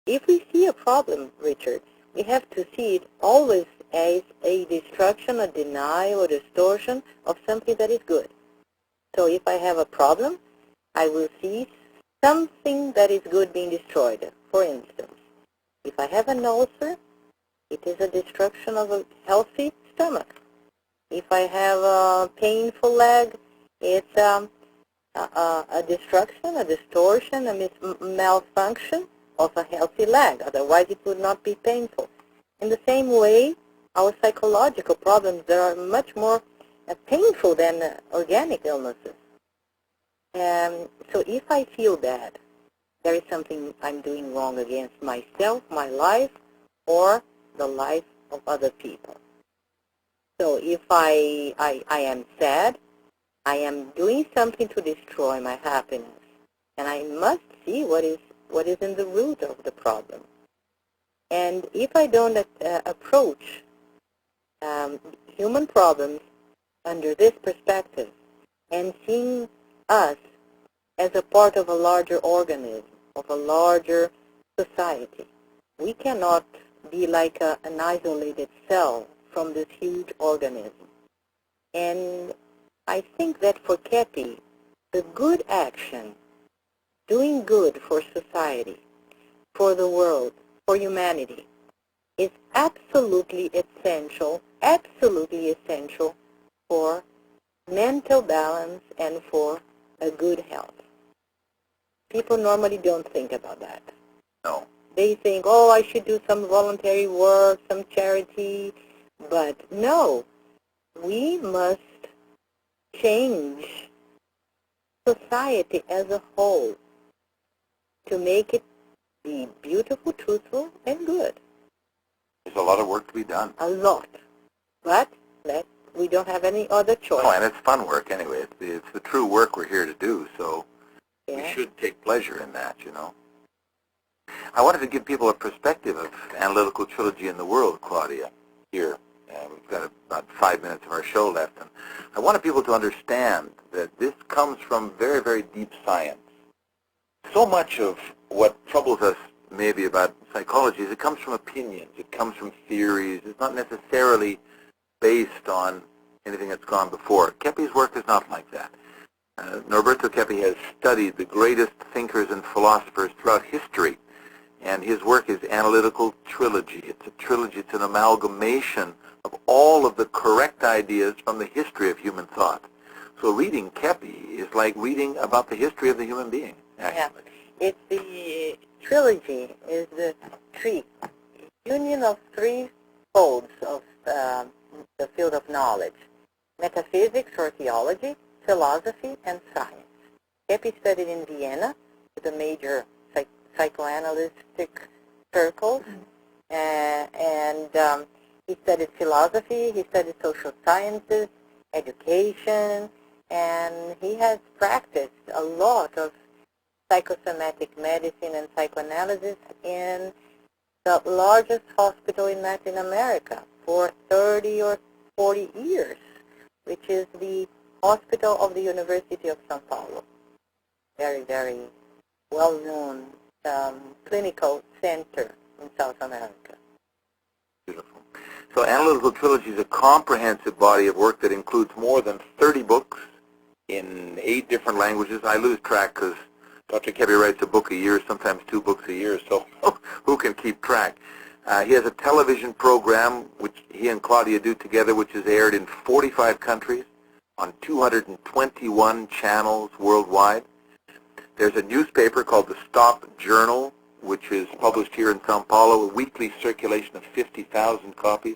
if we see a problem, Richard, we have to see it always as a destruction, a denial, or distortion of something that is good. So if I have a problem, I will see something that is good being destroyed. For instance, if I have an ulcer, it is a destruction of a healthy stomach. If I have a painful leg, it's a destruction, a distortion, a malfunction of a healthy leg. Otherwise, it would not be painful. In the same way, our psychological problems, they are much more painful than organic illnesses. So if I feel that there is something I'm doing wrong against myself, my life, or the life of other people. So if I am sad, I am doing something to destroy my happiness, and I must see what is in the root of the problem. And if I don't approach human problems under this perspective and seeing us as a part of a larger organism, of a larger society, we cannot be like an isolated cell from this huge organism. And I think that for Keppe, the good action, doing good for society, for the world, for humanity, is absolutely essential for mental balance and for a good health. People normally don't think about that. No. They think, oh, I should do some voluntary work, some charity, but no, we must change society as a whole to make it be beautiful, truthful, and good. There's a lot of work to be done. A lot. But we don't have any other choice. Oh, and it's fun work anyway. It's the true work we're here to do, so yeah. We should take pleasure in that, you know. I wanted to give people a perspective of Analytical Trilogy in the world, Claudia, here. We've got about 5 minutes of our show left. And I wanted people to understand that this comes from very, very deep science. So much of what troubles us maybe about psychology is it comes from opinions. It comes from theories. It's not necessarily based on anything that's gone before. Keppe's work is not like that. Norberto Keppe has studied the greatest thinkers and philosophers throughout history, and his work is Analytical Trilogy. It's a trilogy. It's an amalgamation of all of the correct ideas from the history of human thought. So reading Keppe is like reading about the history of the human being, actually. Yeah. It's the trilogy is the union of three folds of the field of knowledge: metaphysics or theology, philosophy, and science. Keppe studied in Vienna with the major psychoanalytic circles, and he studied philosophy, he studied social sciences, education, and he has practiced a lot of psychosomatic medicine and psychoanalysis in the largest hospital in Latin America for 30 or 40 years, which is the Hospital of the University of São Paulo. Very, very well-known clinical center in South America. Beautiful. So Analytical Trilogy is a comprehensive body of work that includes more than 30 books in 8 different languages. I lose track because Dr. Keppe writes a book a year, sometimes 2 books a year, so who can keep track? He has a television program, which he and Claudia do together, which is aired in 45 countries on 221 channels worldwide. There's a newspaper called the Stop Journal, which is published here in Sao Paulo, a weekly circulation of 50,000 copies.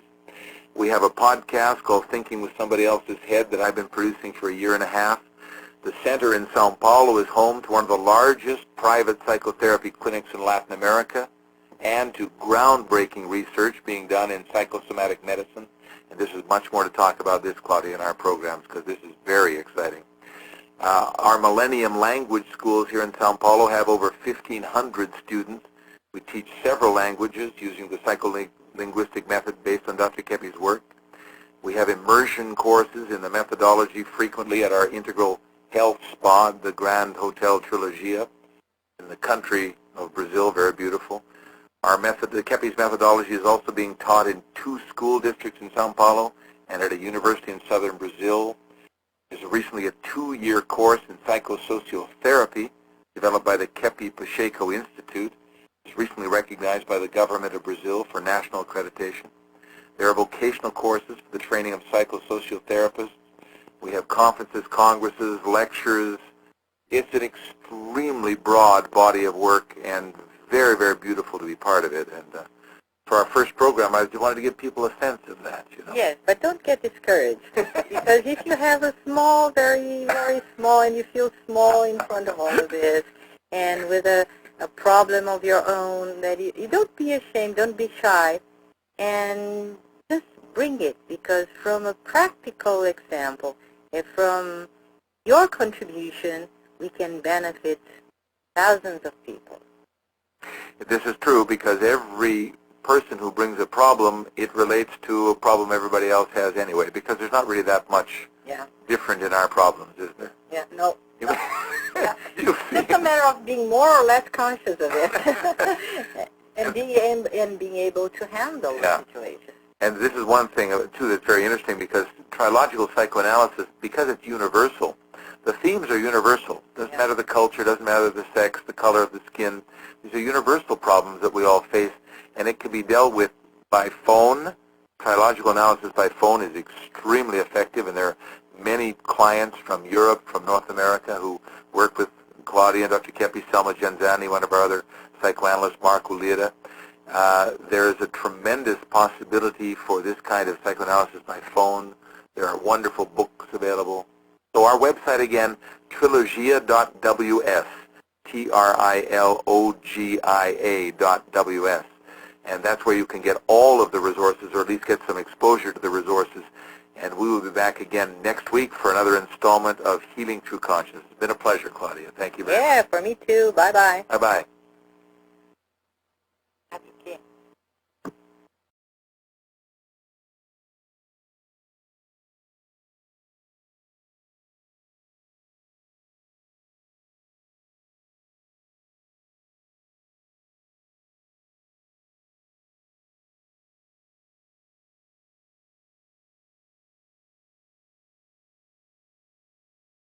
We have a podcast called Thinking with Somebody Else's Head that I've been producing for a year and a half. The center in Sao Paulo is home to one of the largest private psychotherapy clinics in Latin America and to groundbreaking research being done in psychosomatic medicine. And this is much more to talk about this, Claudia, in our programs, because this is very exciting. Our Millennium Language Schools here in Sao Paulo have over 1,500 students. We teach several languages using the psycholinguistic method based on Dr. Keppe's work. We have immersion courses in the methodology frequently at our Integral Health Spa, the Grand Hotel Trilogia, in the country of Brazil, very beautiful. the Keppe's methodology is also being taught in 2 school districts in Sao Paulo and at a university in southern Brazil. There's recently a 2-year course in psychosocial therapy developed by the Keppe Pacheco Institute. It's recently recognized by the government of Brazil for national accreditation. There are vocational courses for the training of psychosocial therapists. We have conferences, congresses, lectures. It's an extremely broad body of work and very, very beautiful to be part of it. And for our first program, I just wanted to give people a sense of that, you know. Yes, but don't get discouraged. Because if you have a small, very, very small, and you feel small in front of all of this, and with a problem of your own, that you don't be ashamed, don't be shy, and just bring it. Because from a practical example, and from your contribution, we can benefit thousands of people. This is true because every person who brings a problem, it relates to a problem everybody else has anyway, because there's not really that much different in our problems, is there? Yeah, no. Yeah. It's a matter of being more or less conscious of it and being able to handle the situation. And this is one thing, too, that's very interesting, because trilogical psychoanalysis, because it's universal, the themes are universal. Doesn't matter the culture, doesn't matter the sex, the color of the skin. These are universal problems that we all face, and it can be dealt with by phone. Trilogical analysis by phone is extremely effective, and there are many clients from Europe, from North America, who work with Claudia and Dr. Keppe, Selma Genzani, one of our other psychoanalysts, Mark Ulira. There is a tremendous possibility for this kind of psychoanalysis by phone. There are wonderful books available. So our website again, trilogia.ws, trilogia.ws, and that's where you can get all of the resources, or at least get some exposure to the resources. And we will be back again next week for another installment of Healing Through Consciousness. It's been a pleasure, Claudia. Thank you very much. Yeah, for me too. Bye-bye. Bye-bye.